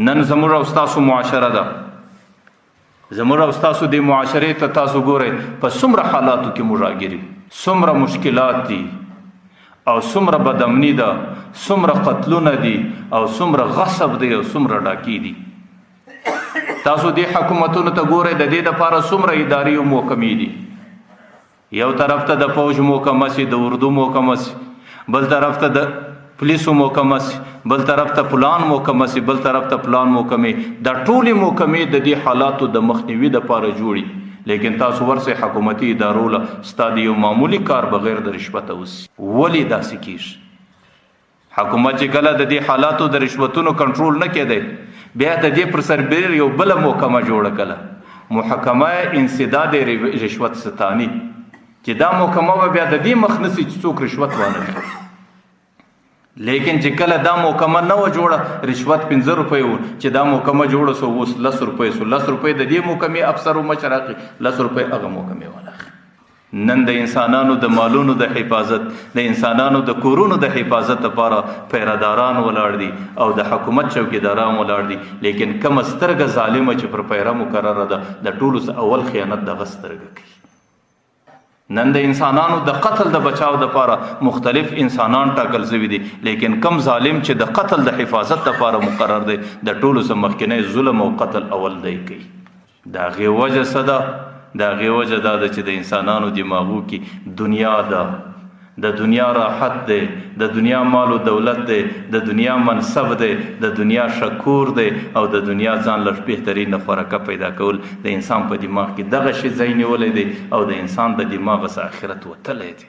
نن زموږ او ستاسو معاشره ده، زموږ او ستاسو د معاشرې ته تاسو ګورئ په څومره حالاتو کې موږ راګیري، څومره مشکلات دي او څومره بدامني ده، څومره قتلونه دي او څومره غصب دی او څومره ډاکې دي. تاسو دې حکومتونو ته ګورئ د دې دپاره څومره ادارې او محکمې دي. یو طرف ته د فوج محکمه سي، د اردو محکمه سي، بل طرف ته د پولیسو محکمه سي، بل طرف ته پلان محکمه سي، بل طرف ته پلان محکمې. دا ټولې محکمې د دې حالاتو د مخنیوي دپاره جوړي، لیکن تاسو ورسې حکومتي ادارو له ستا د یو معمولي کار بغیر د رشوته وسي. ولې داسې کیږي؟ حکومت چې کله د دې حالاتو د رشوتونو کنټرول نه کېدی، بیا د دې پر سربېر یو بله محکمه جوړه کړه، محکمه انسداد رشوت ستانی، چې دا محکمه به بیا د دې مخ نیسي چې څوک رشوت وانه کړي. لیکن چې کله دا محکمه نه وه جوړه، رشوت 15 روپۍ و، چې دا محکمه جوړه سو اوس 10 روپۍ سو. 10 روپۍ د دې محکمې افسر و مشر اخلي، 10 روپۍ هغه محکمې والا اخلي. نن د انسانانو د مالونو د حفاظت، د انسانانو د کورونو د حفاظت لپاره پیراداران ولاړ دي او د حکومت چوکیداران ولاړ دي، لیکن کم سترګه ظالمه چې پر پیره مقرره ده، د ټولو اول خیانت دغه سترګه کوي. نن د انسانانو د قتل د بچاو دپاره مختلف انسانان ټاکل شوي دي، لیکن کم ظالم چې د قتل د حفاظت دپاره مقرر دی، د ټولو څخه مخکینی ظلم او قتل اول دی کوي. د هغې وجه څه ده؟ د هغې وجه دا ده چې د انسانانو دماغو کې دنیا ده، د دنیا راحت دی، د دنیا مال و دولت دی، د دنیا منصب دی، د دنیا شکور دی او د دنیا ځان له بهترینه خوراکه پیدا کول د انسان په دماغ کې دغه شی ځای نیولی دی او د انسان د دماغ څخه آخرت وتلی دی.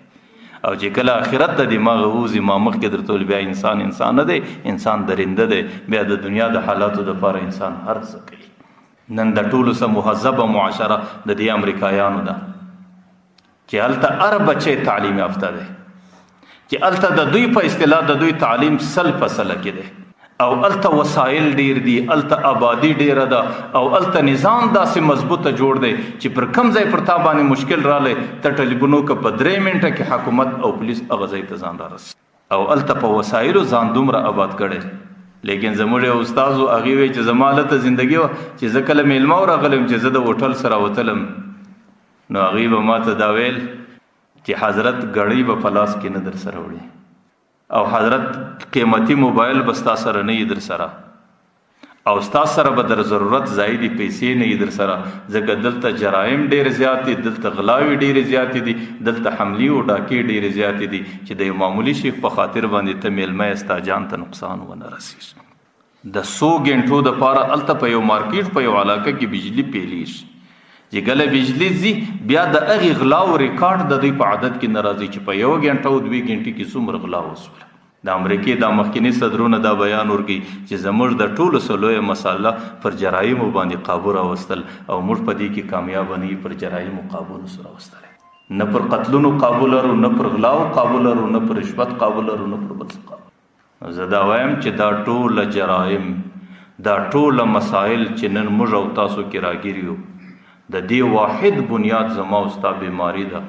او چې کله آخرت د دماغ ووځي، ما مخکې درته ویل، بیا انسان نه دی، انسان درنده دی، بیا د دنیا د حالاتو دپاره انسان هر څه کوي. نن د ټولو څخه مهذبه معاشره د دې امریکایانو ده چې هلته هر بچی تعلیم یافته دی، چې هلته د دوی په اصطلاح د دوی تعلیم 100% کې دی او هلته وسایل ډیر دي، هلته آبادي ډیره ده او هلته نظام داسې مضبوطه جوړ دی چې پر کم ځای پر تا باندې مشکل رالی، ته ټلیفون وکړه په 3 منټه کې حکومت او پولیس هغه ځای ته ځان رارسي. او هلته په وسایلو ځان دومره آباد کړی. لیکن زموږ یو استازو هغې وی چې زما هلته زندګي وه چې زه کله میلمه ورغلم چې زه د هوټل سره وتلم، نو هغې به ما ته دا ویل چې حضرت ګړۍ به په لاس کې نه در سره وړي او حضرت قیمتي موبایل به ستا سره نه وي در سره او ستا سره به در ضرورت زایدي پیسې نه وي در سره، ځکه دلته جرایم ډېر زیات دي، دلته غلاوې ډېرې زیاتې دي، دلته حملې او ډاکې ډېرې زیاتې دي چې د یو معمولي شیخ په خاطر باندې ته میلمه یې، ستا جان ته نقصان ونه رسېږي. د 100 غنټو دپاره هلته په یو مارکیټ په یو علاقه کې بجلي پیلیږي، چې کله بجلي ځي بیا د هغې غلاو ریکارډ د دوی په عدد کې نه راځي چې په 1 غنټه او 2 غنټې کې څومره غلا وسوله. د امریکې دا مخکینی صدرونه دا بیان ورکوي چې زموږ د ټولو څه لویه مسله پر جرایمو باندې قابو راوستل او موږ په دې کې کامیابه نه یو، پر جرایمو قابو نسو راوستلی، نه پر قتلونو قابو لرو، نه پر غلاو قابو لرو، نه پر رشوت قابو لرو، نه پر بل څه قابو. زه دا وایم چې دا ټوله جرایم، دا ټوله مسایل چې نن موږ او تاسو کې راګیر یو، د دې واحد بنیاد زما او ستا بیماري ده.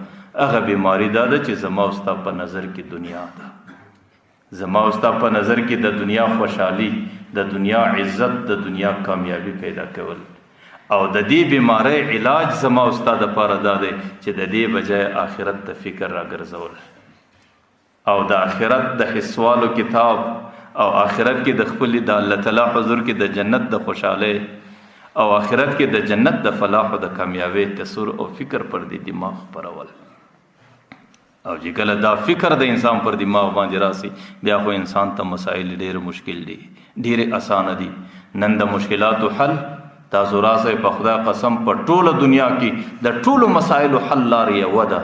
هغه بیماري دا ده چې زما او ستا په نظر کې دنیا ده، زما او ستا په نظر کې د دنیا خوشحالي، د دنیا عزت، د دنیا کامیابی پیدا کول. او د دې بیماری علاج زما او ستا دپاره دا دی چې د دې بجای آخرت ته فکر راګرځول او د آخرت د حسوالو کتاب او آخرت کې د خپل د الله تعالی حضور کې د جنت د خوشحالی او آخرت کې د جنت د فلاح او د کامیابی تصور او فکر پر دې دماغ پرول. او چې کله دا فکر د انسان پر دماغ باندې راسي، بیا خو انسان ته مسائل ډېر مشکل دي، ډېر اسانه دي. نن د مشکلاتو حل تاسو راسئ، په خدای قسم په ټوله دنیا کې د ټولو مسایلو حل لار یوه ده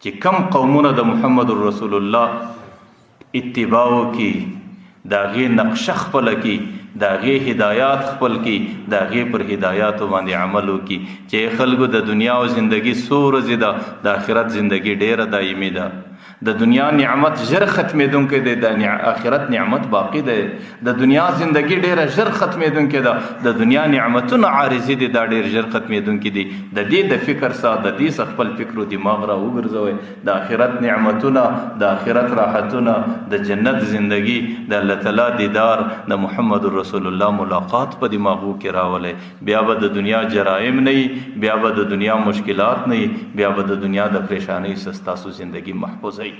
چې کم قومونه د محمد رسول الله اتباع وکړي، د هغې نقشه خپله کړي، د هغې هدایات خپل کړي، د هغې پر هدایاتو باندې عمل وکړي چې خلکو د دنیا او زندګي څو ورځې ده، د آخرت زندګي ډېره دایمي ده. د دنیا نعمت ژر ختمېدونکی دی، د آخرت نعمت باقی دی. د دنیا زندگی ډیره ژر ختمېدونکی ده، د دنیا نعمتونه عارضي دي، دا ډیر ژر ختمېدونکي دي. د دې د فکر سره د دې څخه خپل فکر او دماغ را وګرځوئ. د آخرت نعمتونه، د آخرت راحتونه، د جنت زندگی، د الله تعالی دیدار، د محمد رسول الله ملاقات په دماغو کې راولئ. بیا به د دنیا جرایم نه وي، بیا به د دنیا مشکلات نه وي، بیا به د دنیا د پریشانی څخه ستاسو زندگی محفوظ وي.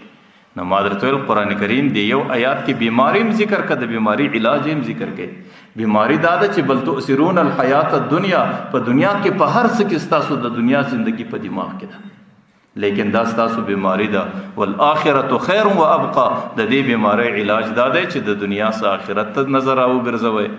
نو مادرت ویل قرآن کریم دی یو آیات کې بیماری هم ذکر کړه، د بیماری علاج هم ذکر کړي. بیماری دا ده چې بل تؤثرون الحیات الدنیا، په دنیا کې په هر څه کې ستاسو د دنیا زندگی په دماغ کې ده، لیکن دا ستاسو بیماری ده. والآخرة خیر و ابقا، د دې بیماری علاج دا دی چې د دنیا څخه آخرت ته نظر راوګرځوئ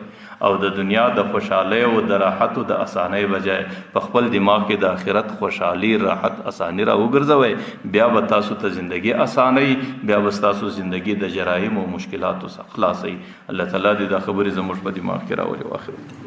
او د دنیا د خوشحالی او د راحت او د اسانۍ بجای په خپل دماغ کې د آخرت خوشحالی، راحت، اسانی را وګرځوئ. بیا به تاسو ته زندگی اسانۍ، بیا به تاسو زندگی د جرایم او مشکلاتو څخه خلاصي. الله تعالی دې دا خبرې زموږ په دماغ کې راولي. واخر